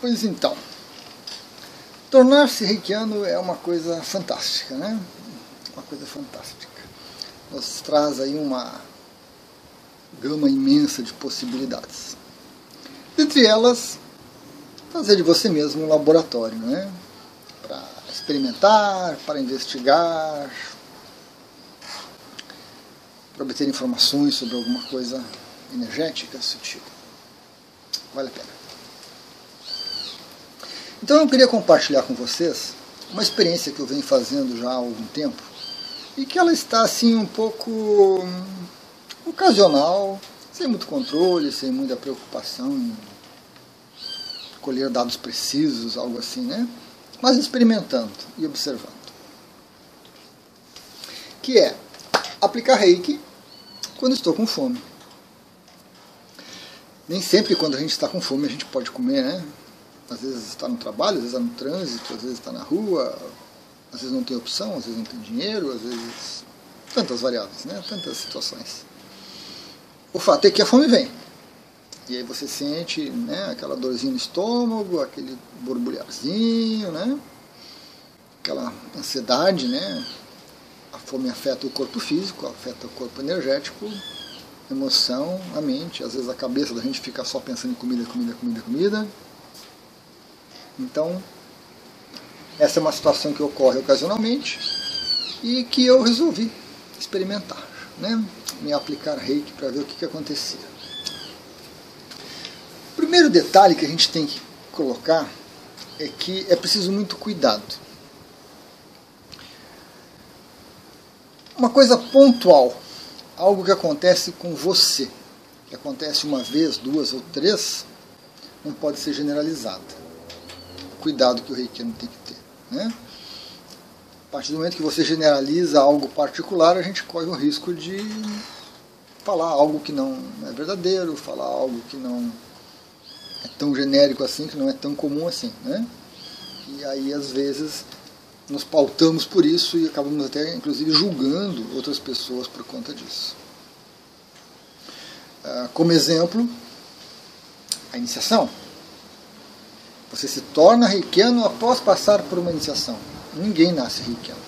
Pois então. Tornar-se reikiano é uma coisa fantástica, né? Uma coisa fantástica. Nos traz aí uma gama imensa de possibilidades. Entre elas, fazer de você mesmo um laboratório, né? Para experimentar, para investigar, para obter informações sobre alguma coisa energética, sutil. Vale a pena. Então eu queria compartilhar com vocês uma experiência que eu venho fazendo já há algum tempo e que ela está assim um pouco ocasional, sem muito controle, sem muita preocupação em colher dados precisos, algo assim, né? Mas experimentando e observando. Que é aplicar reiki quando estou com fome. Nem sempre quando a gente está com fome a gente pode comer, né? Às vezes está no trabalho, às vezes está no trânsito, às vezes está na rua, às vezes não tem opção, às vezes não tem dinheiro, às vezes... tantas variáveis, né? Tantas situações. O fato é que a fome vem. E aí você sente, né, aquela dorzinha no estômago, aquele borbulharzinho, né? Aquela ansiedade, né? A fome afeta o corpo físico, afeta o corpo energético, a emoção, a mente. Às vezes a cabeça da gente fica só pensando em comida, comida, comida, comida. Então, essa é uma situação que ocorre ocasionalmente e que eu resolvi experimentar, né? Me aplicar reiki para ver o que acontecia. O primeiro detalhe que a gente tem que colocar é que é preciso muito cuidado. Uma coisa pontual, algo que acontece com você, que acontece uma vez, duas ou três, não pode ser generalizado. Cuidado que o reikiano tem que ter, né? A partir do momento que você generaliza algo particular, a gente corre o risco de falar algo que não é verdadeiro, falar algo que não é tão genérico assim, que não é tão comum assim, né? E aí, às vezes, nos pautamos por isso e acabamos até, inclusive, julgando outras pessoas por conta disso. Como exemplo, a iniciação. Você se torna reikiano após passar por uma iniciação. Ninguém nasce reikiano.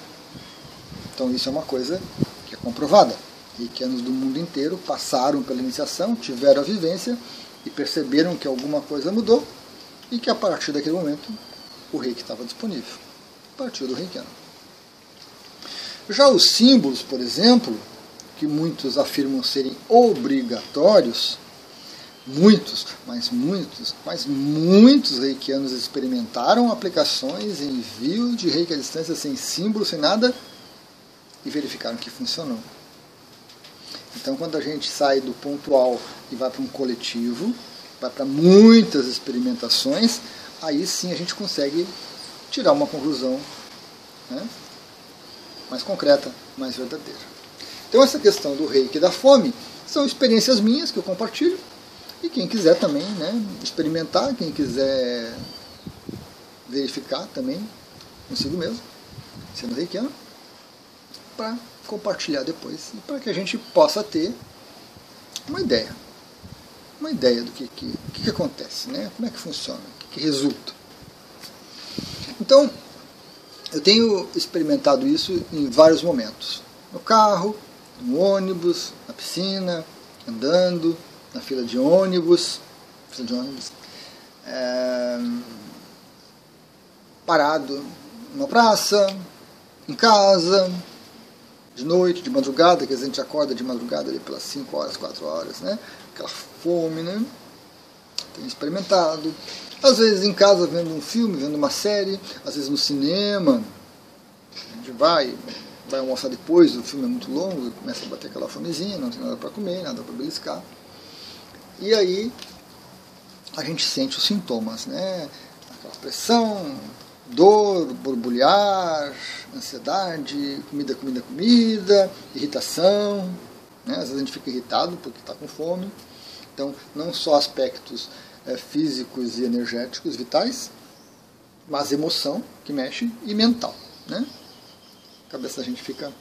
Então isso é uma coisa que é comprovada. Reikianos do mundo inteiro passaram pela iniciação, tiveram a vivência e perceberam que alguma coisa mudou e que a partir daquele momento o reiki estava disponível. Partiu do reikiano. Já os símbolos, por exemplo, que muitos afirmam serem obrigatórios, muitos reikianos experimentaram aplicações, envio de reiki à distância sem símbolo, sem nada, e verificaram que funcionou. Então, quando a gente sai do pontual e vai para um coletivo, vai para muitas experimentações, aí sim a gente consegue tirar uma conclusão, né, mais concreta, mais verdadeira. Então, essa questão do reiki e da fome são experiências minhas que eu compartilho. E quem quiser também, né, experimentar, quem quiser verificar também consigo mesmo, sendo reikiano, para compartilhar depois e para que a gente possa ter uma ideia do que acontece, né, como é que funciona, o que resulta. Então, eu tenho experimentado isso em vários momentos. No carro, no ônibus, na piscina, andando, na fila de ônibus, parado numa praça, em casa, de noite, de madrugada, que a gente acorda de madrugada ali pelas 5 horas, 4 horas, né? Aquela fome, né? Tenho experimentado. Às vezes em casa vendo um filme, vendo uma série, às vezes no cinema, a gente vai almoçar depois, o filme é muito longo, começa a bater aquela fomezinha, não tem nada para comer, nada para beliscar. E aí a gente sente os sintomas, né? Aquela pressão, dor, borbulhar, ansiedade, comida, irritação, né? Às vezes a gente fica irritado porque está com fome. Então, não só aspectos físicos e energéticos vitais, mas emoção que mexe e mental, né? A cabeça da gente fica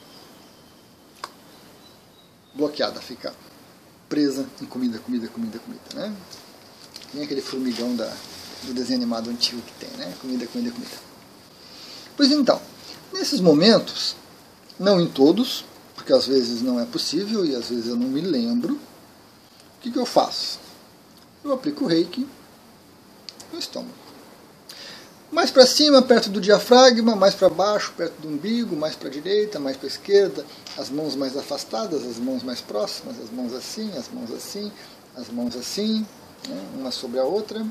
bloqueada, fica presa em comida, né? Nem aquele formigão do desenho animado antigo que tem, né? Comida, comida, comida. Pois então, nesses momentos, não em todos, porque às vezes não é possível e às vezes eu não me lembro, o que eu faço? Eu aplico o reiki no estômago. Mais para cima, perto do diafragma, mais para baixo, perto do umbigo, mais para a direita, mais para a esquerda, as mãos mais afastadas, as mãos mais próximas, as mãos assim, as mãos assim, as mãos assim, né? Uma sobre a outra.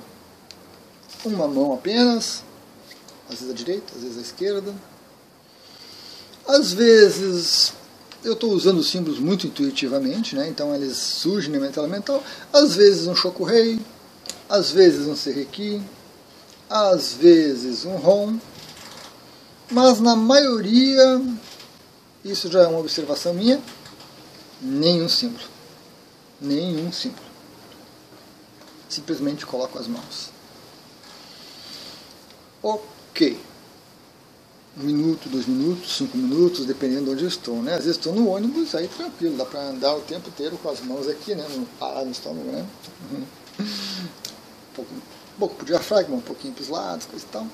Uma mão apenas, às vezes à direita, às vezes à esquerda. Às vezes eu estou usando os símbolos muito intuitivamente, né? Então eles surgem na minha tela mental. Às vezes um Shokurei, às vezes um Seireki, às vezes um Hon, mas na maioria, isso já é uma observação minha, nenhum símbolo. Nenhum símbolo. Simplesmente coloco as mãos. Ok. 1 minuto, 2 minutos, 5 minutos, dependendo de onde eu estou, né? Às vezes estou no ônibus, aí tranquilo, dá para andar o tempo inteiro com as mãos aqui, né? Não parar no estômago, né? Um pouco pro diafragma, um pouquinho para os lados, coisa e tal.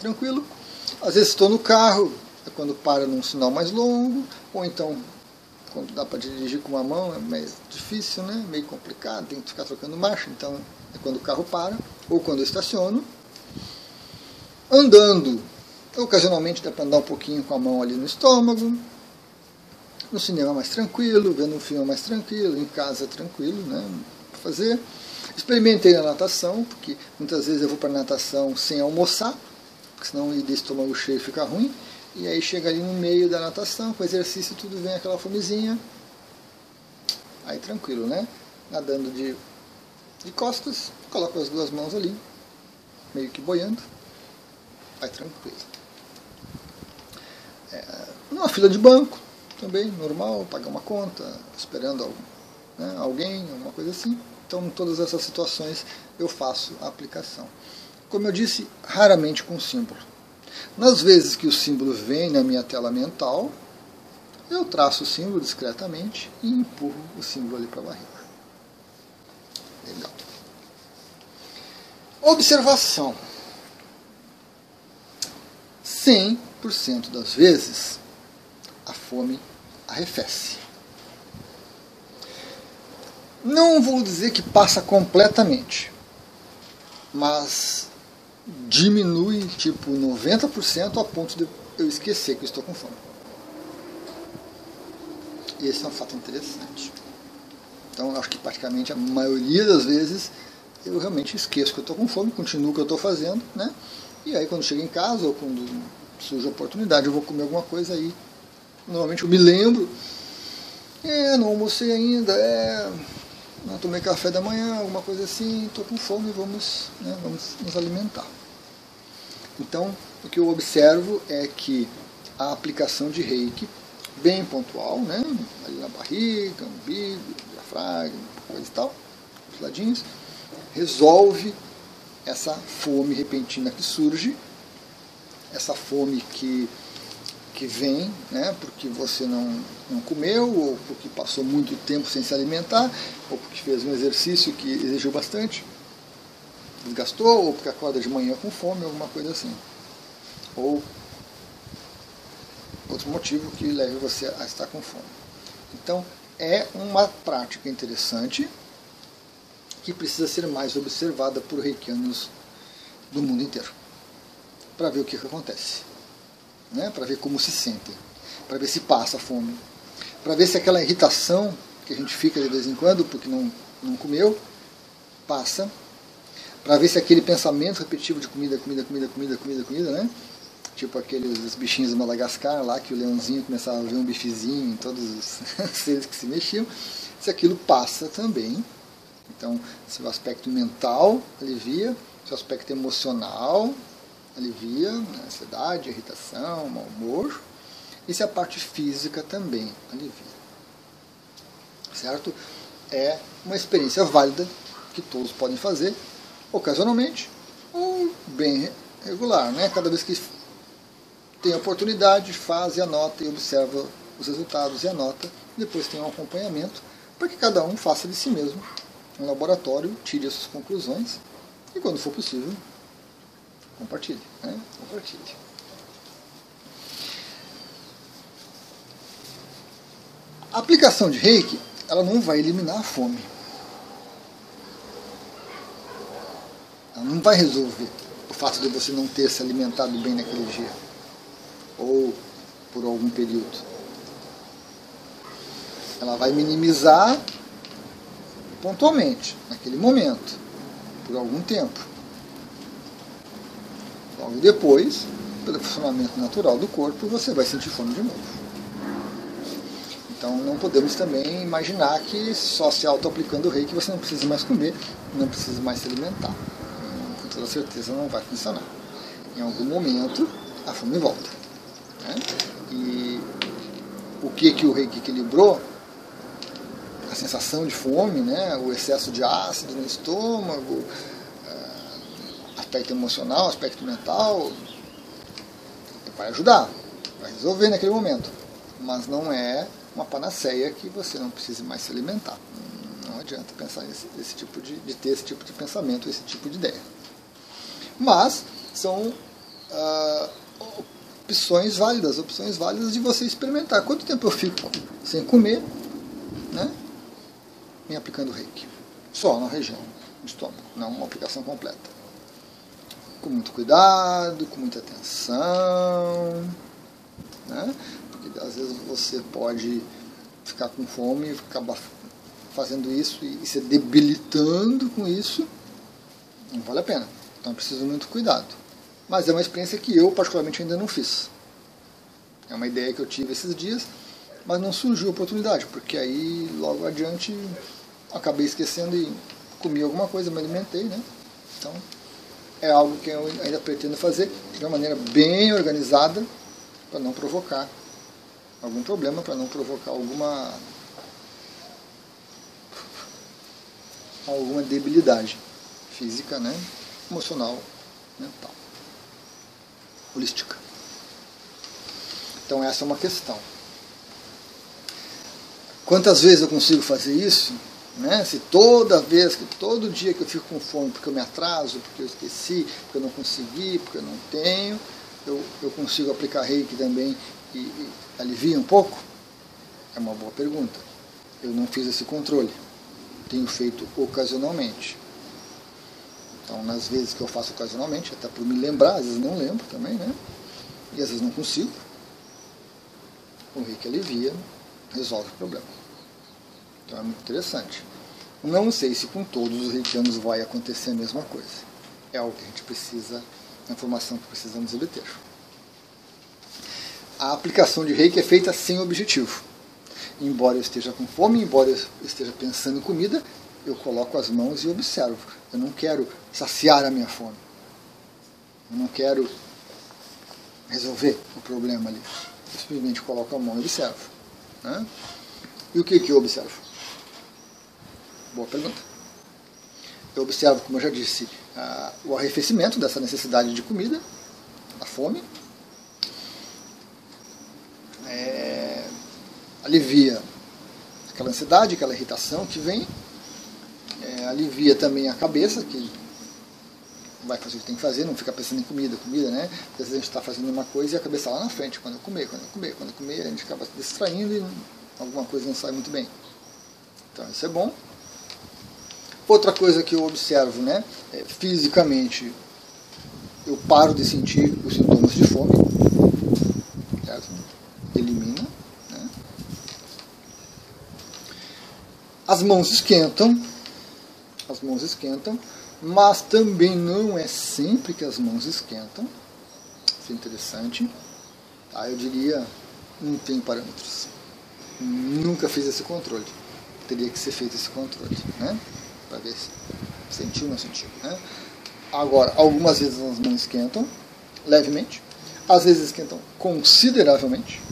Tranquilo. Às vezes estou no carro, é quando para num sinal mais longo, ou então quando dá para dirigir com uma mão é mais difícil, né? Meio complicado, tem que ficar trocando marcha, então é quando o carro para, ou quando eu estaciono. Andando, ocasionalmente dá para andar um pouquinho com a mão ali no estômago, no cinema mais tranquilo, vendo um filme mais tranquilo, em casa tranquilo, né? Pra fazer. Experimentei na natação, porque muitas vezes eu vou para natação sem almoçar, porque senão ir de estômago cheio fica ruim. E aí chega ali no meio da natação, com exercício tudo vem aquela fomezinha. Aí tranquilo, né? Nadando de costas, coloco as duas mãos ali, meio que boiando. Vai tranquilo. Numa fila de banco, também, normal, pagar uma conta, esperando alguém, alguma coisa assim. Então, em todas essas situações, eu faço a aplicação. Como eu disse, raramente com símbolo. Nas vezes que o símbolo vem na minha tela mental, eu traço o símbolo discretamente e empurro o símbolo ali para a barriga. Legal. Observação. 100% das vezes, a fome arrefece. Não vou dizer que passa completamente, mas diminui tipo 90% a ponto de eu esquecer que eu estou com fome. E esse é um fato interessante. Então, acho que praticamente a maioria das vezes eu realmente esqueço que eu estou com fome, continuo o que eu estou fazendo, né? E aí quando chego em casa ou quando surge a oportunidade eu vou comer alguma coisa aí. Normalmente eu me lembro, não almocei ainda, não tomei café da manhã, alguma coisa assim, estou com fome, vamos nos alimentar. Então, o que eu observo é que a aplicação de reiki, bem pontual, né, ali na barriga, umbigo, diafragma, coisa e tal, os ladinhos, resolve essa fome repentina que surge, essa fome que vem, né, porque você não comeu, ou porque passou muito tempo sem se alimentar, ou porque fez um exercício que exigiu bastante, desgastou, ou porque acorda de manhã com fome, alguma coisa assim. Ou outro motivo que leve você a estar com fome. Então, é uma prática interessante que precisa ser mais observada por reikianos do mundo inteiro, para ver o que acontece, né? Para ver como se sentem, para ver se passa a fome, para ver se aquela irritação que a gente fica de vez em quando porque não comeu, passa, para ver se aquele pensamento repetitivo de comida, né? Tipo aqueles bichinhos de Madagascar lá, que o leãozinho começava a ver um bifezinho em todos os seres que se mexiam, se aquilo passa também. Então, se o aspecto mental alivia, se o aspecto emocional alivia, né, ansiedade, irritação, mau humor, e se a parte física também alivia. Certo? É uma experiência válida que todos podem fazer, ocasionalmente, ou bem regular, né? Cada vez que tem oportunidade, faz e anota e observa os resultados e anota, depois tem um acompanhamento, para que cada um faça de si mesmo um laboratório, tire as suas conclusões E quando for possível, compartilhe. Né? Compartilhe. A aplicação de Reiki, ela não vai eliminar a fome. Ela não vai resolver o fato de você não ter se alimentado bem naquele dia. Ou por algum período. Ela vai minimizar pontualmente, naquele momento, por algum tempo. Logo depois, pelo funcionamento natural do corpo, você vai sentir fome de novo. Então não podemos também imaginar que só se auto-aplicando o Reiki você não precisa mais comer, não precisa mais se alimentar. Com toda certeza não vai funcionar. Em algum momento a fome volta. Né? E o que o Reiki equilibrou? A sensação de fome, né? O excesso de ácido no estômago, aspecto emocional, aspecto mental, vai ajudar, vai resolver naquele momento. Mas não é uma panaceia que você não precise mais se alimentar. Não adianta pensar esse tipo de ter esse tipo de pensamento, esse tipo de ideia. Mas são opções válidas de você experimentar. Quanto tempo eu fico sem comer, né, me aplicando Reiki? Só na região do estômago, não uma aplicação completa. Com muito cuidado, com muita atenção, né? Porque às vezes você pode ficar com fome e acabar fazendo isso e se debilitando com isso. Não vale a pena. Então é preciso muito cuidado. Mas é uma experiência que eu particularmente ainda não fiz. É uma ideia que eu tive esses dias, mas não surgiu a oportunidade, porque aí logo adiante acabei esquecendo e comi alguma coisa, me alimentei, né? Então é algo que eu ainda pretendo fazer de uma maneira bem organizada, para não provocar algum problema, para não provocar alguma debilidade física, né? Emocional, mental, holística. Então essa é uma questão. Quantas vezes eu consigo fazer isso? Né? Se todo dia que eu fico com fome, porque eu me atraso, porque eu esqueci, porque eu não consegui, porque eu não tenho, eu consigo aplicar Reiki também e alivia um pouco? É uma boa pergunta. Eu não fiz esse controle. Tenho feito ocasionalmente. Então, nas vezes que eu faço ocasionalmente, até por me lembrar, às vezes não lembro também, né? E às vezes não consigo. O Reiki alivia, resolve o problema. Então é muito interessante. Não sei se com todos os reikianos vai acontecer a mesma coisa. É algo que a gente precisa, a informação que precisamos obter. A aplicação de Reiki é feita sem objetivo. Embora eu esteja com fome, embora eu esteja pensando em comida, eu coloco as mãos e observo. Eu não quero saciar a minha fome. Eu não quero resolver o problema ali. Eu simplesmente coloco a mão e observo. Né? E o que eu observo? Boa pergunta. Eu observo, como eu já disse, o arrefecimento dessa necessidade de comida, da fome. Alivia aquela ansiedade, aquela irritação que vem. Alivia também a cabeça, que vai fazer o que tem que fazer, não fica pensando em comida, né? Às vezes a gente está fazendo uma coisa e a cabeça lá na frente, quando eu comer, a gente acaba se distraindo e alguma coisa não sai muito bem. Então isso é bom. Outra coisa que eu observo, né? Fisicamente, eu paro de sentir os sintomas de fome, certo? Elimina, né? As mãos esquentam, mas também não é sempre que as mãos esquentam. Isso é interessante. Eu diria, não tem parâmetros. Nunca fiz esse controle. Teria que ser feito esse controle, né? Para ver se sentiu ou não sentiu, né? Agora, algumas vezes as mãos esquentam levemente, às vezes esquentam consideravelmente,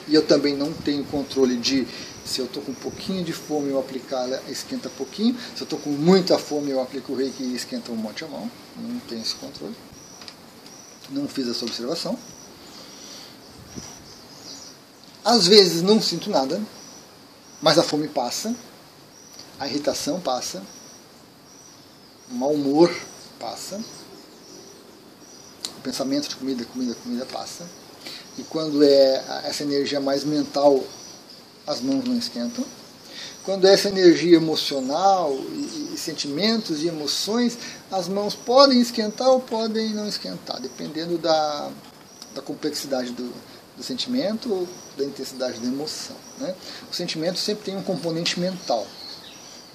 e eu também não tenho controle de se eu estou com um pouquinho de fome eu aplicar, ela esquenta pouquinho, se eu estou com muita fome eu aplico o Reiki e esquenta um monte a mão. Não tenho esse controle, não fiz essa observação. Às vezes não sinto nada, mas a fome passa, a irritação passa, o mau humor passa, o pensamento de comida passa, e quando é essa energia mais mental, as mãos não esquentam. Quando é essa energia emocional e sentimentos e emoções, as mãos podem esquentar ou podem não esquentar, dependendo da complexidade do sentimento ou da intensidade da emoção, né? O sentimento sempre tem um componente mental,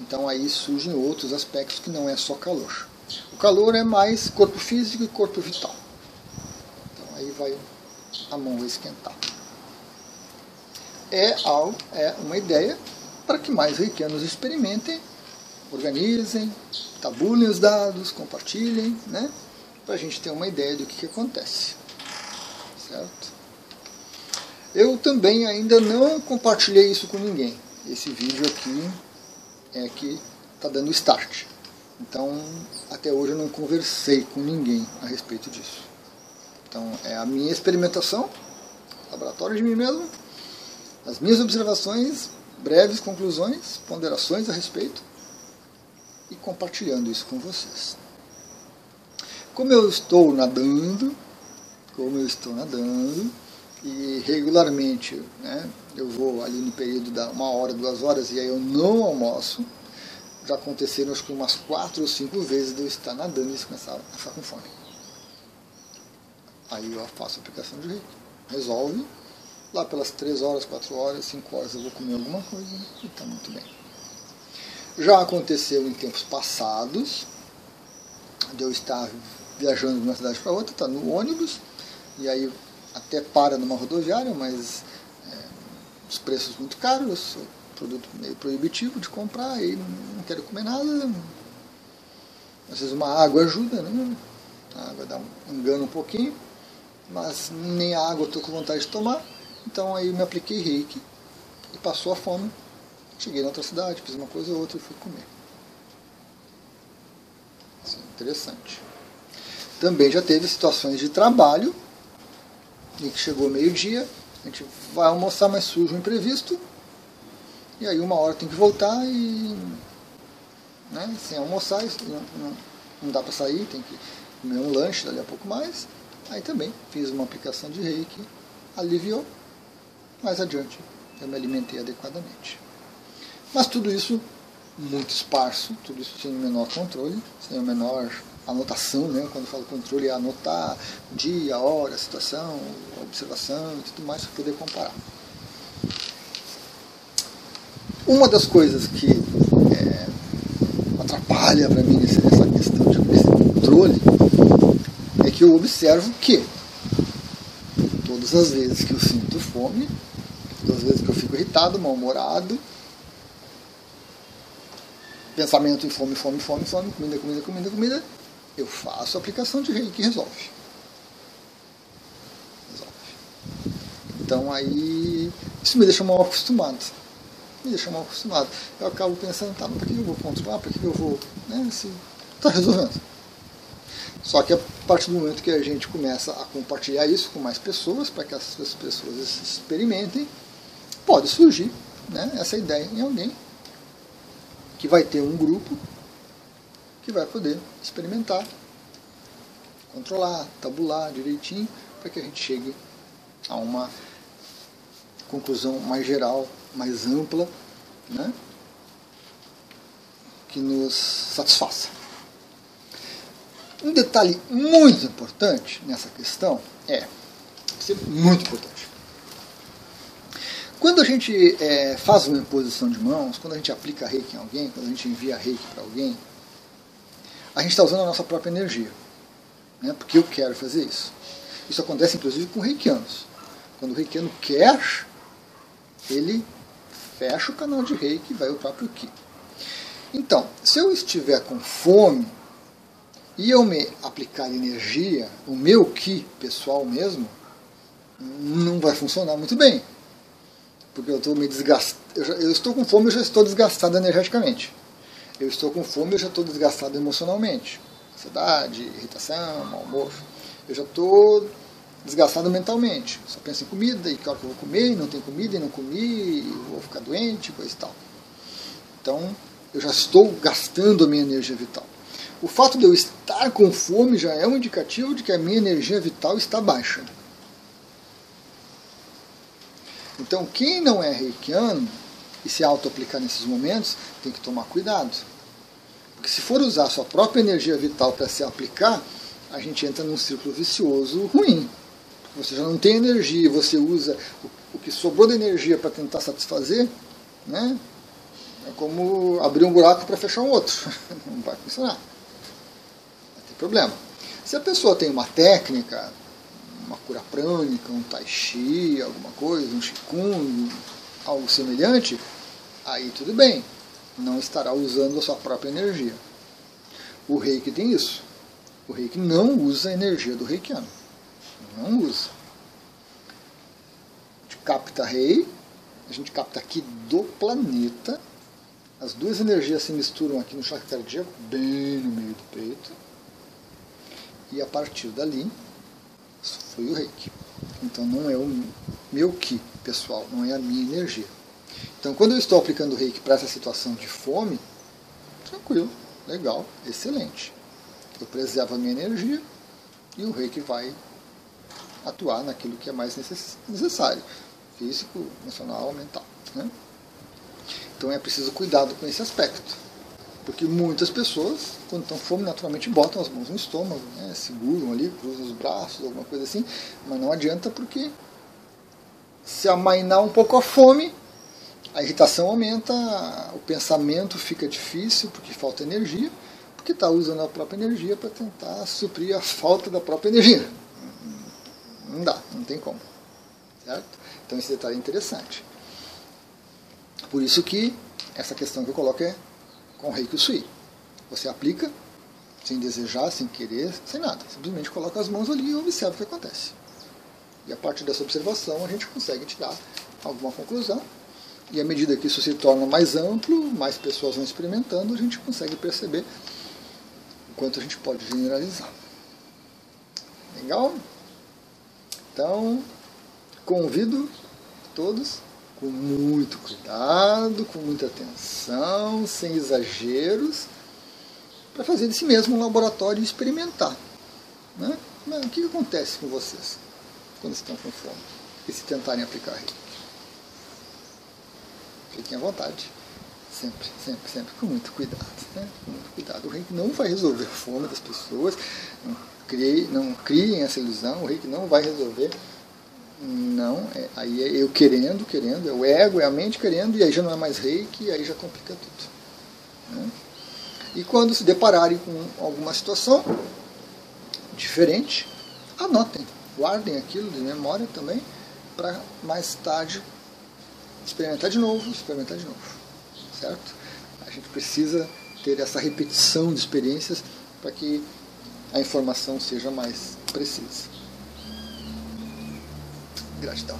então aí surgem outros aspectos que não é só calor. O calor é mais corpo físico e corpo vital, então aí a mão vai esquentar. É uma ideia para que mais reikianos experimentem, organizem, tabulem os dados, compartilhem, né? Para a gente ter uma ideia do que acontece. Certo? Eu também ainda não compartilhei isso com ninguém. Esse vídeo aqui é que está dando start. Então, até hoje eu não conversei com ninguém a respeito disso. Então, é a minha experimentação, laboratório de mim mesmo, as minhas observações, breves conclusões, ponderações a respeito e compartilhando isso com vocês. Como eu estou nadando e regularmente, né, eu vou ali no período da 1 hora, 2 horas e aí eu não almoço, já aconteceram acho que umas 4 ou 5 vezes de eu estar nadando e começar a ficar com fome. Aí eu faço a aplicação de reiki, resolve. Lá pelas 3 horas, 4 horas, 5 horas eu vou comer alguma coisa e está muito bem. Já aconteceu em tempos passados, de eu estar viajando de uma cidade para outra, tá no ônibus, e aí até para numa rodoviária, mas os preços muito caros, o produto meio proibitivo de comprar, e não quero comer nada. Às vezes uma água ajuda, né? A água engana um pouquinho, mas nem a água eu estou com vontade de tomar. Então aí me apliquei reiki e passou a fome. Cheguei na outra cidade, fiz uma coisa ou outra e fui comer. Assim, interessante. Também já teve situações de trabalho em que chegou meio-dia, a gente vai almoçar, mas surge um imprevisto, e aí 1 hora tem que voltar e, né, sem almoçar, não dá para sair, tem que comer um lanche dali a pouco mais. Aí também fiz uma aplicação de reiki, aliviou. Mais adiante eu me alimentei adequadamente. Mas tudo isso muito esparso, tudo isso sem o menor controle, sem a menor anotação, né? Quando eu falo controle é anotar dia, hora, situação, observação e tudo mais para poder comparar. Uma das coisas que atrapalha para mim nessa questão desse controle é que eu observo que todas as vezes que eu sinto fome, todas as vezes que eu fico irritado, mal-humorado, pensamento em fome, comida, eu faço a aplicação de reiki que resolve. Então aí, isso me deixa mal acostumado. Eu acabo pensando, tá, mas por que eu vou controlar? Por que eu vou, né, se está resolvendo? Só que a partir do momento que a gente começa a compartilhar isso com mais pessoas, para que essas pessoas experimentem, pode surgir, né, essa ideia em alguém que vai ter um grupo que vai poder experimentar, controlar, tabular direitinho, para que a gente chegue a uma conclusão mais geral, mais ampla, né, que nos satisfaça. Um detalhe muito importante nessa questão muito importante. Quando a gente faz uma imposição de mãos, quando a gente aplica reiki em alguém, quando a gente envia reiki para alguém, a gente está usando a nossa própria energia, né? Porque eu quero fazer isso. Isso acontece inclusive com reikianos. Quando o reikiano quer, ele fecha o canal de reiki e vai o próprio ki. Então, se eu estiver com fome e eu me aplicar energia, o meu ki pessoal mesmo, não vai funcionar muito bem. Porque eu estou me desgastando. Eu estou com fome e já estou desgastado energeticamente. Eu estou com fome e já estou desgastado emocionalmente. Ansiedade, irritação, mau humor. Eu já estou desgastado mentalmente. Só penso em comida, e claro que eu vou comer, e não tem comida, e não comi, e vou ficar doente, coisa e tal. Então, eu já estou gastando a minha energia vital. O fato de eu estar com fome já é um indicativo de que a minha energia vital está baixa. Então, quem não é reikiano e se auto-aplicar nesses momentos, tem que tomar cuidado. Porque se for usar a sua própria energia vital para se aplicar, a gente entra num círculo vicioso ruim. Porque você já não tem energia, você usa o que sobrou de energia para tentar satisfazer, né? É como abrir um buraco para fechar um outro. Não vai funcionar. Vai ter problema. Se a pessoa tem uma técnica, uma cura prânica, um tai chi, alguma coisa, um qigong, algo semelhante, aí tudo bem. Não estará usando a sua própria energia. O reiki tem isso. O reiki não usa a energia do reikiano. Não usa. A gente capta rei, a gente capta aqui do planeta. As duas energias se misturam aqui no chakra cardíaco, bem no meio do peito. E a partir dali, isso foi o reiki. Então não é o meu ki, pessoal, não é a minha energia. Então quando eu estou aplicando o reiki para essa situação de fome, tranquilo, legal, excelente. Eu preservo a minha energia e o reiki vai atuar naquilo que é mais necessário, físico, emocional, mental, né? Então é preciso cuidado com esse aspecto, porque muitas pessoas, quando estão com fome, naturalmente botam as mãos no estômago, né? Seguram ali, cruzam os braços, alguma coisa assim, mas não adianta, porque se amainar um pouco a fome, a irritação aumenta, o pensamento fica difícil porque falta energia, porque está usando a própria energia para tentar suprir a falta da própria energia. Não dá, não tem como. Certo? Então esse detalhe é interessante. Por isso que essa questão que eu coloco é com Reiki Usui. Você aplica sem desejar, sem querer, sem nada. Simplesmente coloca as mãos ali e observa o que acontece. E a partir dessa observação a gente consegue tirar alguma conclusão. E à medida que isso se torna mais amplo, mais pessoas vão experimentando, a gente consegue perceber o quanto a gente pode generalizar. Legal? Então, convido todos com muito cuidado, com muita atenção, sem exageros, para fazer de si mesmo um laboratório e experimentar. Né? O que acontece com vocês quando estão com fome e se tentarem aplicar reiki? Fiquem à vontade. Sempre, sempre, sempre, com muito cuidado. Né? Com muito cuidado. O reiki não vai resolver a fome das pessoas. Não criem essa ilusão. O reiki não vai resolver. Não, aí é eu querendo, é o ego, é a mente querendo, e aí já não é mais reiki, e aí já complica tudo. Né? E quando se depararem com alguma situação diferente, anotem, guardem aquilo de memória também, para mais tarde experimentar de novo, certo? A gente precisa ter essa repetição de experiências para que a informação seja mais precisa. Gratidão.